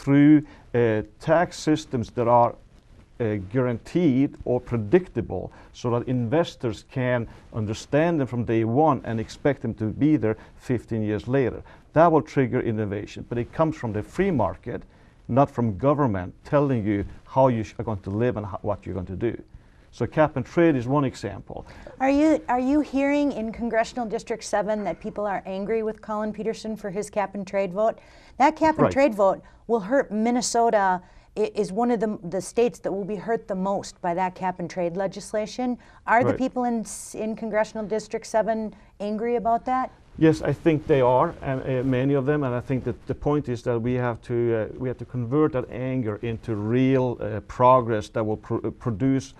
through tax systems that are guaranteed or predictable, so that investors can understand them from day one and expect them to be there 15 years later. That will trigger innovation, but it comes from the free market, not from government telling you how you are going to live and what you're going to do. So cap and trade is one example. Are you hearing in Congressional District 7 that people are angry with Colin Peterson for his cap and trade vote? That cap and trade vote will hurt Minnesota. Is one of the states that will be hurt the most by that cap and trade legislation. Are the people in Congressional District 7 angry about that? Yes, I think they are, and many of them. And I think that the point is that we have to convert that anger into real progress that will produce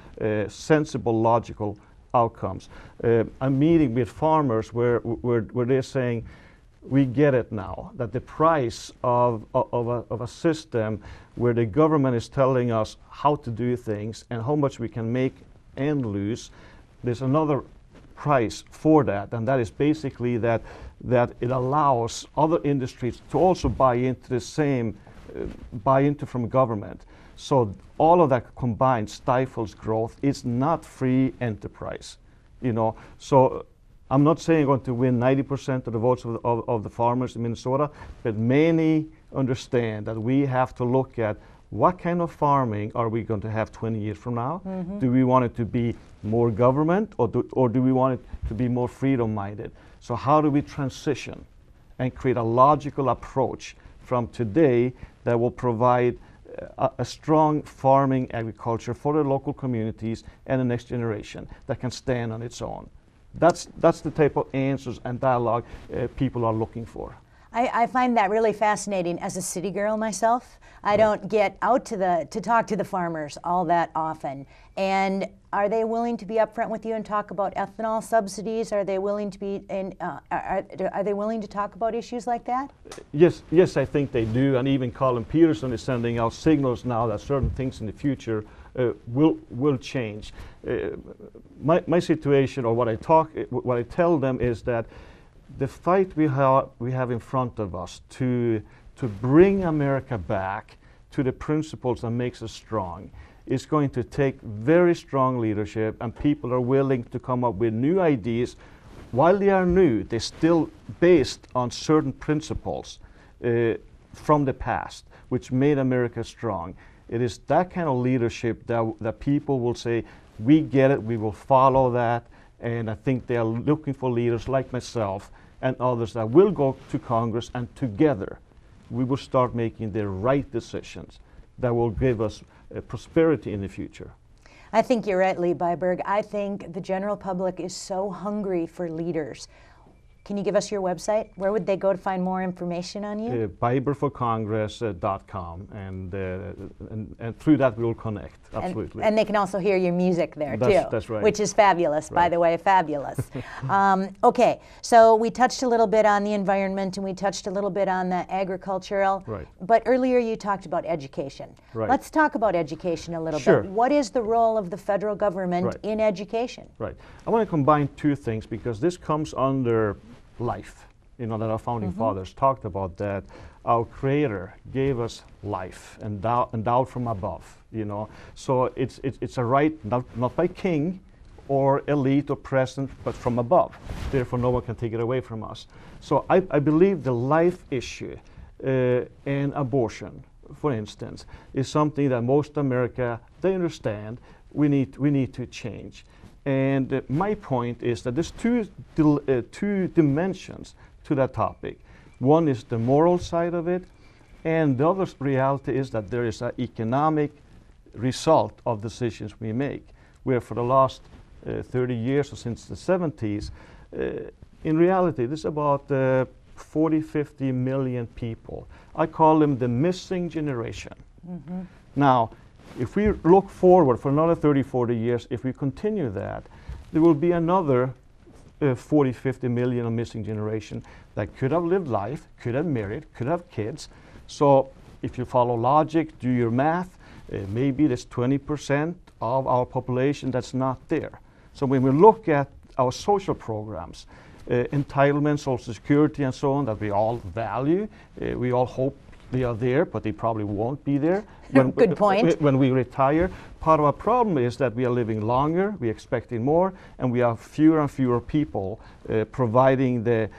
sensible, logical outcomes. I'm meeting with farmers where they're saying, we get it now, that the price of a system where the government is telling us how to do things and how much we can make and lose, there's another price for that, and that is basically that it allows other industries to also buy into the same, buy into from government. So all of that combined stifles growth. It's not free enterprise, you know. So I'm not saying I'm going to win 90% of the votes of the farmers in Minnesota, but many understand that we have to look at what kind of farming are we going to have 20 years from now? Mm-hmm. Do we want it to be more government, or do we want it to be more freedom-minded? So how do we transition and create a logical approach from today that will provide a strong farming agriculture for the local communities and the next generation that can stand on its own? That's the type of answers and dialogue people are looking for. I find that really fascinating. As a city girl myself, I don't get out to talk to the farmers all that often. And are they willing to be upfront with you and talk about ethanol subsidies? Are they willing to be are they willing to talk about issues like that? Yes, I think they do. And even Colin Peterson is sending out signals now that certain things in the future will change. My situation, or what I tell them, is that the fight we have in front of us to bring America back to the principles that makes us strong is going to take very strong leadership, and people are willing to come up with new ideas. While they are new, they're still based on certain principles from the past, which made America strong. It is that kind of leadership that people will say, we get it, we will follow that. And I think they are looking for leaders like myself and others that will go to Congress, and together we will start making the right decisions that will give us prosperity in the future. I think you're right, Lee Byberg. I think the general public is so hungry for leaders. Can you give us your website? Where would they go to find more information on you? Bybergforcongress.com, and through that we will connect, absolutely. And they can also hear your music there too. That's right. Which is fabulous, by the way, fabulous. Okay, so we touched a little bit on the environment and we touched a little bit on the agricultural. Right. But earlier you talked about education. Right. Let's talk about education a little Sure. bit. What is the role of the federal government in education? Right. I want to combine two things, because this comes under life, you know, that our founding fathers talked about, that our Creator gave us life, endowed from above, you know. So it's a right, not by king or elite or president, but from above. Therefore, no one can take it away from us. So I believe the life issue and abortion, for instance, is something that most America, they understand we need to change. And my point is that there's two dimensions to that topic. One is the moral side of it, and the other reality is that there is an economic result of decisions we make, where for the last 30 years or since the 70s, in reality, there's about 40, 50 million people. I call them the missing generation. Mm-hmm. Now, if we look forward for another 30, 40 years, if we continue that, there will be another 40, 50 million of missing generation that could have lived life, could have married, could have kids. So if you follow logic, do your math, maybe there's 20% of our population that's not there. So when we look at our social programs, entitlements, Social Security and so on, that we all value, we all hope They are there, but they probably won't be there Good point. when we retire. Part of our problem is that we are living longer, we're expecting more, and we have fewer and fewer people providing the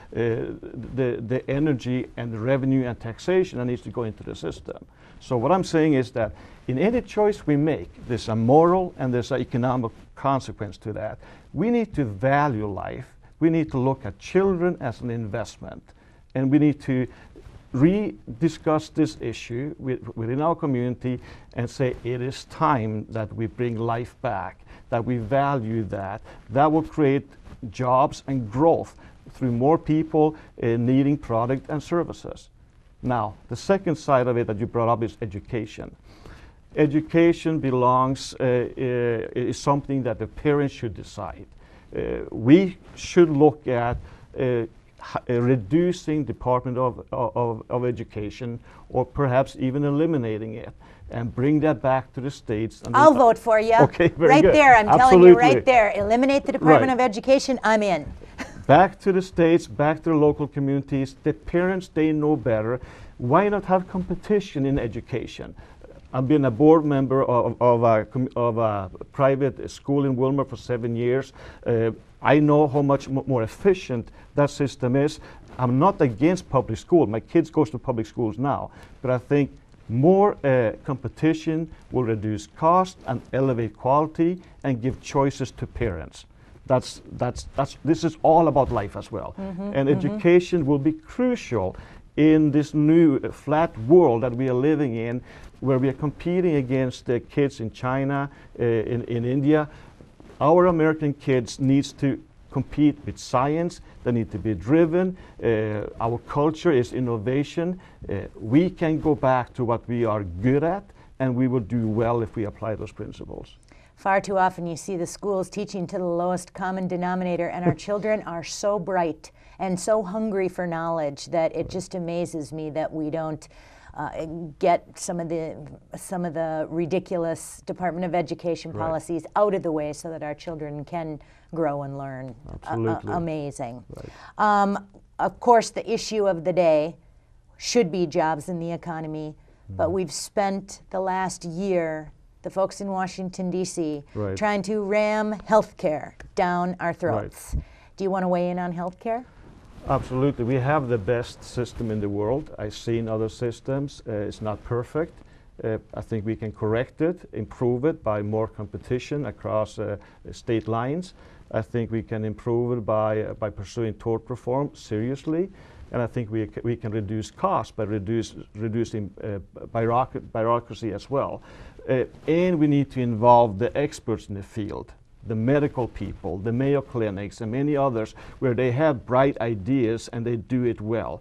energy and the revenue and taxation that needs to go into the system. So what I'm saying is that in any choice we make, there's a moral and there's an economic consequence to that. We need to value life. We need to look at children as an investment, and we need to re-discuss this issue within our community and say it is time that we bring life back, that we value that. That will create jobs and growth through more people needing product and services. Now, the second side of it that you brought up is education. Education is something that the parents should decide. We should look at reducing Department of Education, or perhaps even eliminating it, and bring that back to the states. And I'll vote for you. Okay, very right good. there, I'm Absolutely. telling you right there. Eliminate the Department Right. of Education, I'm in. Back to the states, back to the local communities. The parents, they know better. Why not have competition in education? I've been a board member of a private school in Wilmer for 7 years. I know how much more efficient that system is. I'm not against public school. My kids go to public schools now, but I think more competition will reduce cost and elevate quality and give choices to parents. This is all about life as well. And education will be crucial in this new flat world that we are living in, where we are competing against the kids in China, in India. Our American kids needs to compete with science. They need to be driven. Our culture is innovation. We can go back to what we are good at, and we will do well if we apply those principles. Far too often you see the schools teaching to the lowest common denominator, and our children are so bright and so hungry for knowledge that it just amazes me that we don't get some of the ridiculous Department of Education policies out of the way so that our children can grow and learn. Absolutely. Amazing. Right. Of course, the issue of the day should be jobs in the economy, but we've spent the last year, the folks in Washington, D.C., trying to ram healthcare down our throats. Do you want to weigh in on healthcare? Absolutely. We have the best system in the world. I've seen other systems. It's not perfect. I think we can correct it, improve it by more competition across state lines. I think we can improve it by pursuing tort reform seriously. And I think we can reduce costs by reducing bureaucracy as well. And we need to involve the experts in the field, the medical people, the Mayo Clinics, and many others, where they have bright ideas and they do it well.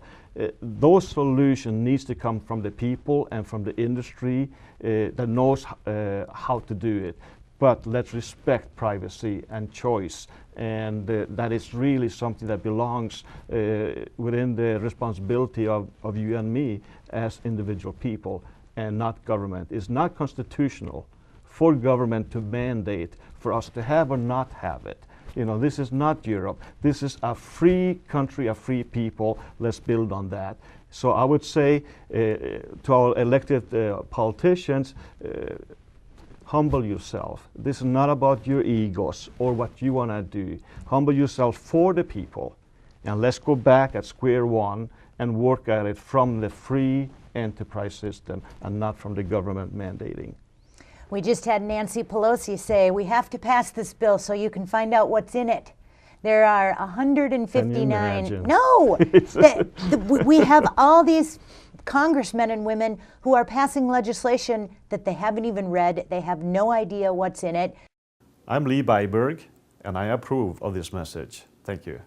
Those solutions needs to come from the people and from the industry that knows how to do it. But let's respect privacy and choice, and that is really something that belongs within the responsibility of you and me as individual people, and not government. It's not constitutional for government to mandate for us to have or not have it. You know, this is not Europe. This is a free country, a free people. Let's build on that. So I would say to our elected politicians, humble yourself. This is not about your egos or what you want to do. Humble yourself for the people. And let's go back at square one and work at it from the free enterprise system and not from the government mandating. We just had Nancy Pelosi say, we have to pass this bill so you can find out what's in it. There are 159. No! We have all these congressmen and women who are passing legislation that they haven't even read. They have no idea what's in it. I'm Byberg, and I approve of this message. Thank you.